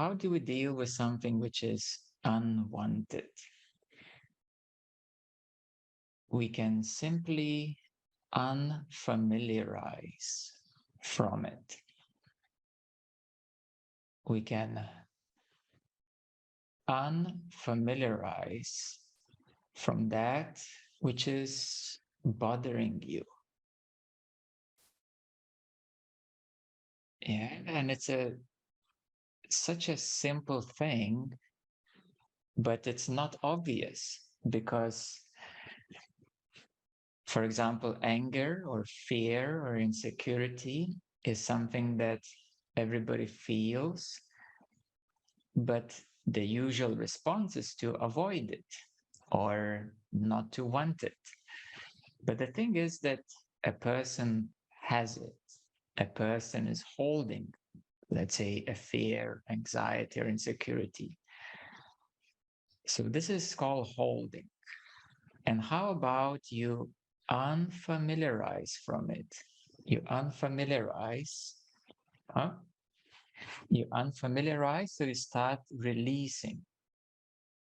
how do we deal with something which is unwanted? We can simply unfamiliarize from it. We can unfamiliarize from that which is bothering you. Yeah, and it's such a simple thing, but it's not obvious because, for example, anger or fear or insecurity is something that everybody feels, but the usual response is to avoid it or not to want it. But the thing is that a person has it. A person is holding, let's say, a fear, anxiety, or insecurity. So this is called holding. And how about you unfamiliarize from it? You unfamiliarize, huh? You unfamiliarize, so you start releasing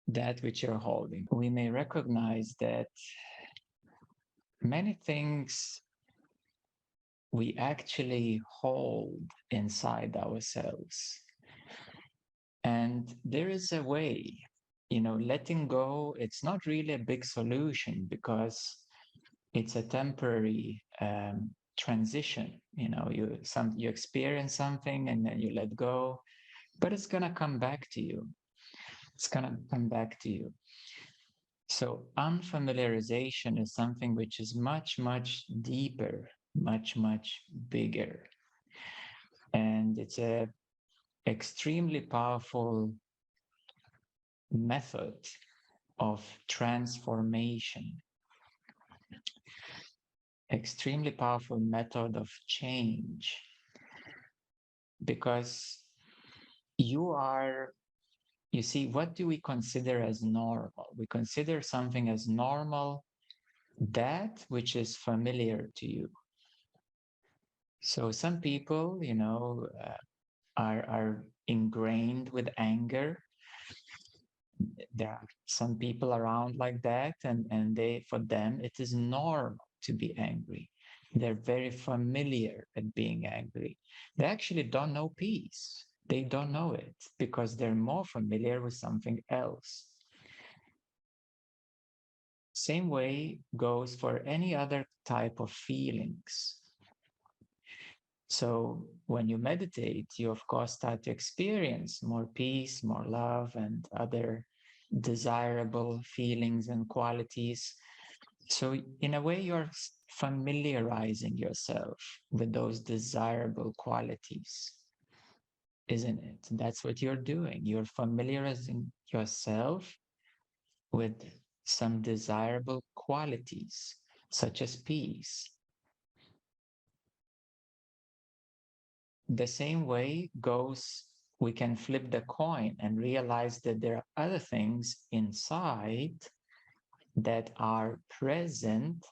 that which you're holding. We may recognize that many things we actually hold inside ourselves. And there is a way, letting go, it's not really a big solution because it's a temporary transition. You experience something and then you let go, but it's going to come back to you. It's going to come back to you. So unfamiliarization is something which is much, much deeper, much, much bigger. And it's a extremely powerful method of transformation, extremely powerful method of change, because you see, what do we consider as normal? We consider something as normal, that which is familiar to you. So some people, are ingrained with anger. There are some people around like that, and for them it is normal to be angry. They're very familiar at being angry. They actually don't know peace. They don't know it because they're more familiar with something else. Same way goes for any other type of feelings. So when you meditate, you of course start to experience more peace, more love, and other desirable feelings and qualities. So in a way, you're familiarizing yourself with those desirable qualities, isn't it? That's what you're doing. You're familiarizing yourself with some desirable qualities, such as peace. The same way goes, we can flip the coin and realize that there are other things inside that are present,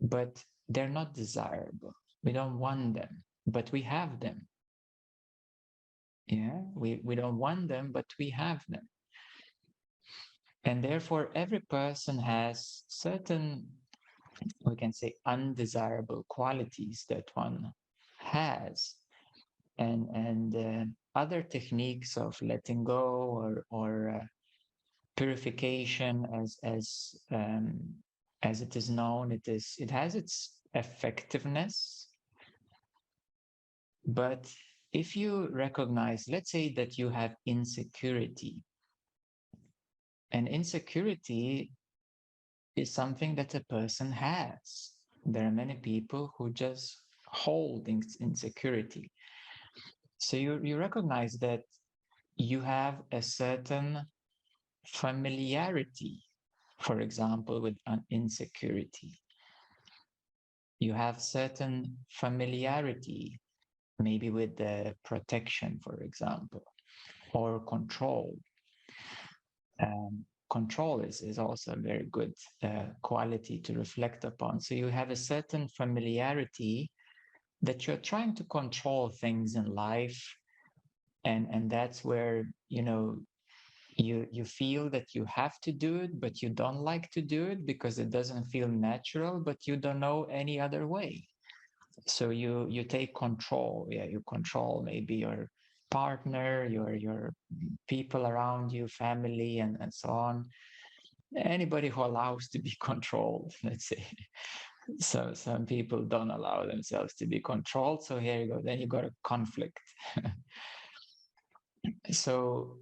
but they're not desirable. We don't want them, but we have them. Yeah, we don't want them, but we have them. And therefore, every person has certain, we can say, undesirable qualities that one has. And other techniques of letting go or purification, as it is known, it has its effectiveness. But if you recognize, let's say that you have insecurity, and insecurity is something that a person has. There are many people who just hold insecurity. So you recognize that you have a certain familiarity, for example, with insecurity. You have certain familiarity, maybe with the protection, for example, or control. Control is also a very good quality to reflect upon. So you have a certain familiarity that you're trying to control things in life And that's where, you feel that you have to do it, but you don't like to do it because it doesn't feel natural, but you don't know any other way. So you take control. Yeah, you control maybe your partner, your people around you, family, and so on. Anybody who allows to be controlled, let's say. So some people don't allow themselves to be controlled. So here you go. Then you got a conflict. So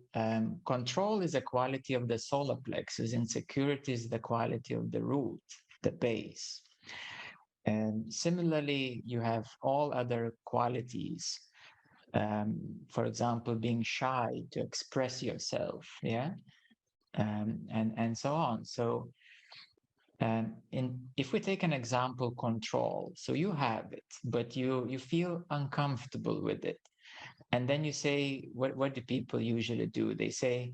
control is a quality of the solar plexus. Insecurity is the quality of the root, the base. And similarly, you have all other qualities. For example, being shy to express yourself, yeah, and so on. So, if we take an example, control. So you have it, but you feel uncomfortable with it. And then you say, what do people usually do? They say,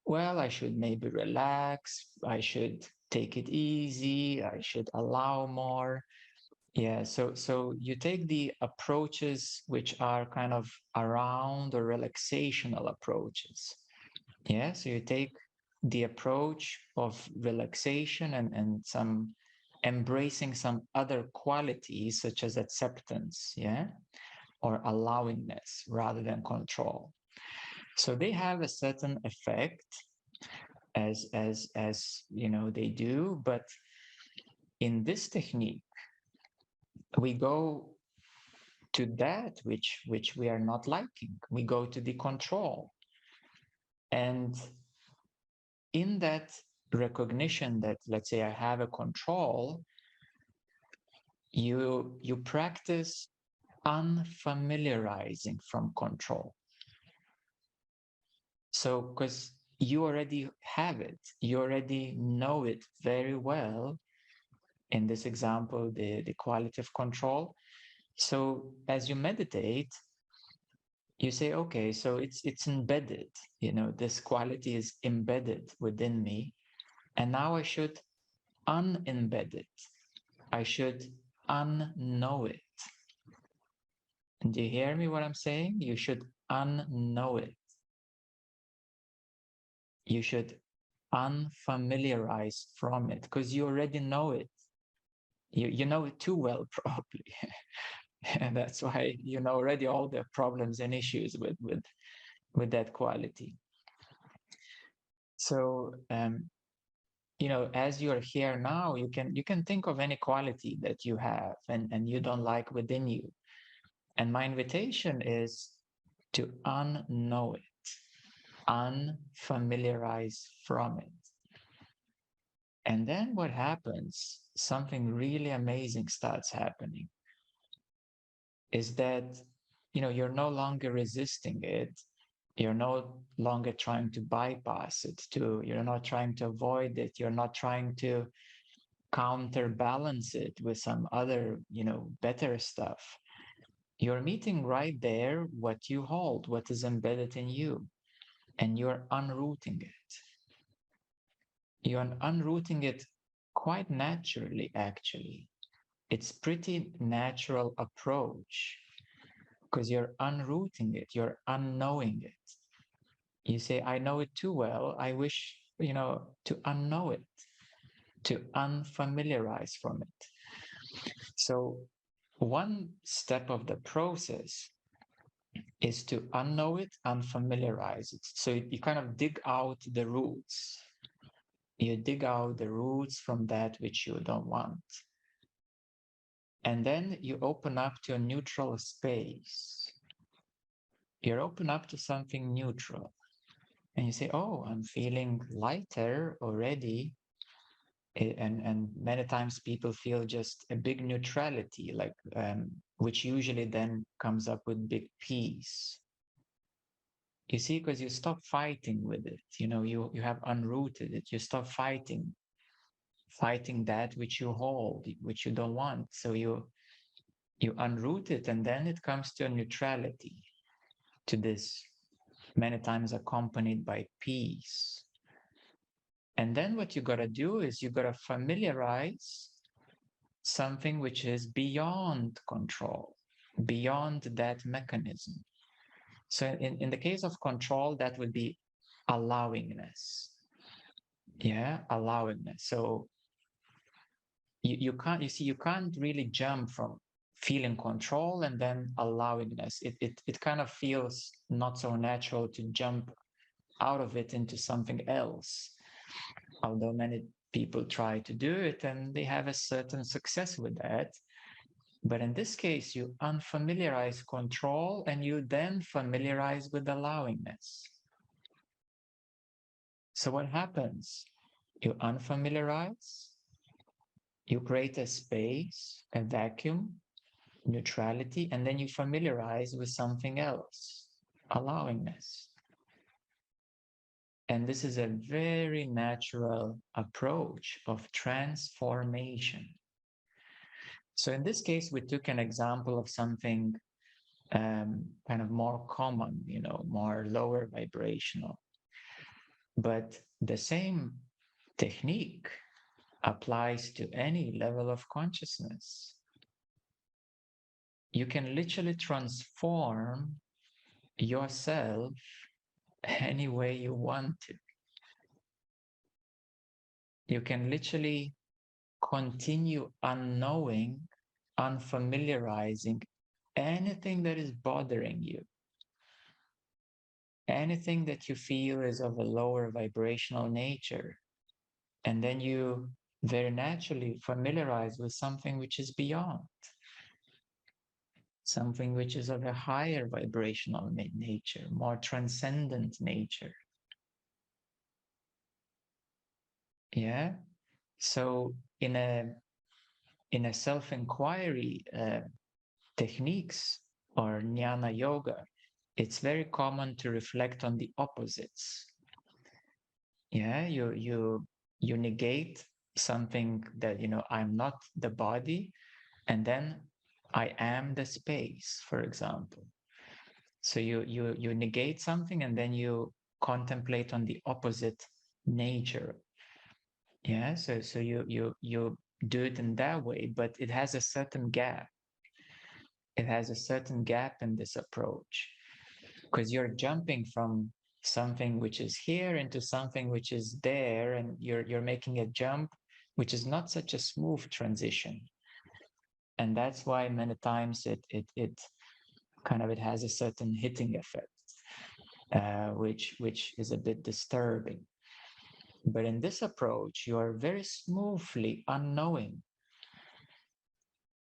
well, I should maybe relax. I should take it easy. I should allow more. Yeah. So you take the approaches which are kind of around or relaxational approaches. Yeah. So you take the approach of relaxation and some embracing some other qualities such as acceptance. Yeah, or allowingness rather than control. So they have a certain effect as they do, but in this technique we go to that which we are not liking. We go to the control, and in that recognition that, let's say, I have a control, you practice unfamiliarizing from control. So, because you already have it, you already know it very well. In this example, the quality of control. So, as you meditate, you say, okay, so it's embedded. This quality is embedded within me, and now I should unembed it. I should unknow it. And do you hear me? What I'm saying? You should unknow it. You should unfamiliarize from it because you already know it. You know it too well, probably. And that's why you know already all the problems and issues with that quality. So as you're here now, you can think of any quality that you have and you don't like within you. And my invitation is to unknow it, unfamiliarize from it. And then what happens, something really amazing starts happening, is that, you're no longer resisting it. You're no longer trying to bypass it, you're not trying to avoid it. You're not trying to counterbalance it with some other, better stuff. You're meeting right there what you hold, what is embedded in you, and you're unrooting it. You're unrooting it quite naturally, actually. It's pretty natural approach because you're unrooting it, you're unknowing it. You say, I know it too well. I wish, to unknow it, to unfamiliarize from it. So one step of the process is to unknow it, unfamiliarize it. So you kind of dig out the roots. You dig out the roots from that which you don't want. And then you open up to a neutral space. You're open up to something neutral. And you say, oh, I'm feeling lighter already. And many times people feel just a big neutrality, like which usually then comes up with big peace. You see, because you stop fighting with it. You have unrooted it. You stop fighting that which you hold, which you don't want. So you unroot it, and then it comes to a neutrality, to this, many times accompanied by peace. And then what you got to do is you got to familiarize something which is beyond control, beyond that mechanism. So in the case of control, that would be allowingness. Yeah, allowingness. So you can't, you see, you can't really jump from feeling control and then allowingness. It kind of feels not so natural to jump out of it into something else. Although many people try to do it and they have a certain success with that. But in this case, you unfamiliarize control and you then familiarize with allowingness. So what happens? You unfamiliarize, you create a space, a vacuum, neutrality, and then you familiarize with something else, allowingness. And this is a very natural approach of transformation. So in this case, we took an example of something kind of more common, more lower vibrational. But the same technique applies to any level of consciousness. You can literally transform yourself any way you want to. You can literally continue unknowing, unfamiliarizing anything that is bothering you, anything that you feel is of a lower vibrational nature. And then you very naturally familiarize with something which is beyond, something which is of a higher vibrational nature, more transcendent nature. Yeah. So in a self-enquiry techniques or jnana yoga, it's very common to reflect on the opposites. Yeah, you negate something that, I'm not the body, and then I am the space, for example. So you negate something and then you contemplate on the opposite nature. Yeah, so you do it in that way, but it has a certain gap. It has a certain gap in this approach because you're jumping from something which is here into something which is there, and you're making a jump which is not such a smooth transition. And that's why many times it kind of, it has a certain hitting effect, which is a bit disturbing. But in this approach, you are very smoothly unknowing.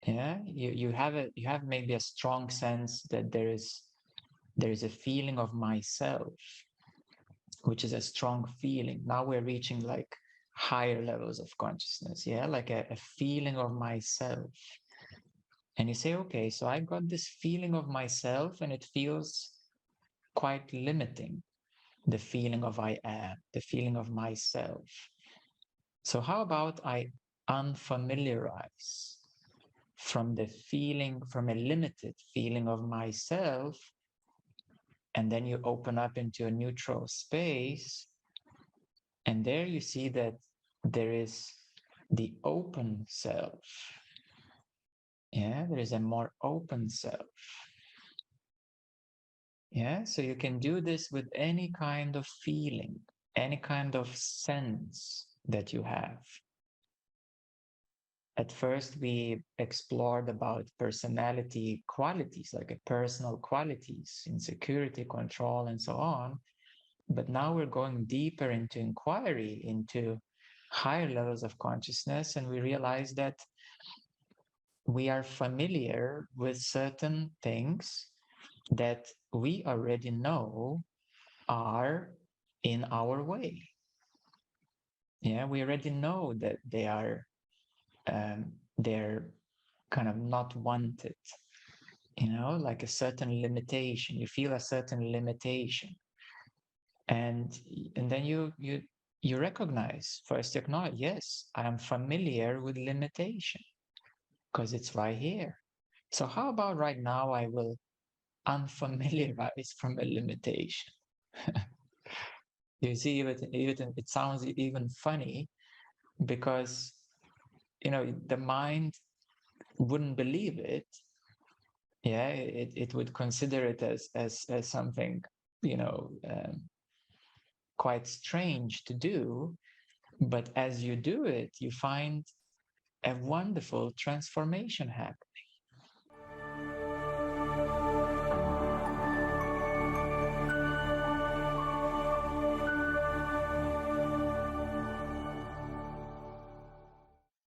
Yeah, you have maybe a strong sense that there is a feeling of myself, which is a strong feeling. Now we're reaching like higher levels of consciousness. Yeah, like a feeling of myself. And you say, okay, so I got this feeling of myself, and it feels quite limiting. The feeling of I am, the feeling of myself. So how about I unfamiliarize from the feeling, from a limited feeling of myself, and then you open up into a neutral space, and there you see that there is the open self. Yeah, there is a more open self. Yeah, so you can do this with any kind of feeling, any kind of sense that you have. At first, we explored about personality qualities, like a personal qualities, insecurity, control, and so on. But now we're going deeper into inquiry, into higher levels of consciousness, and we realize that we are familiar with certain things that we already know are in our way. Yeah, we already know that they're kind of not wanted. Like a certain limitation. You feel a certain limitation, and then you recognize, first you acknowledge, yes, I am familiar with limitation because it's right here. So how about right now I will unfamiliarize from a limitation? You see, even it sounds even funny because the mind wouldn't believe it, Yeah, it would consider it as something, you know, quite strange to do. But as you do it, you find a wonderful transformation happening.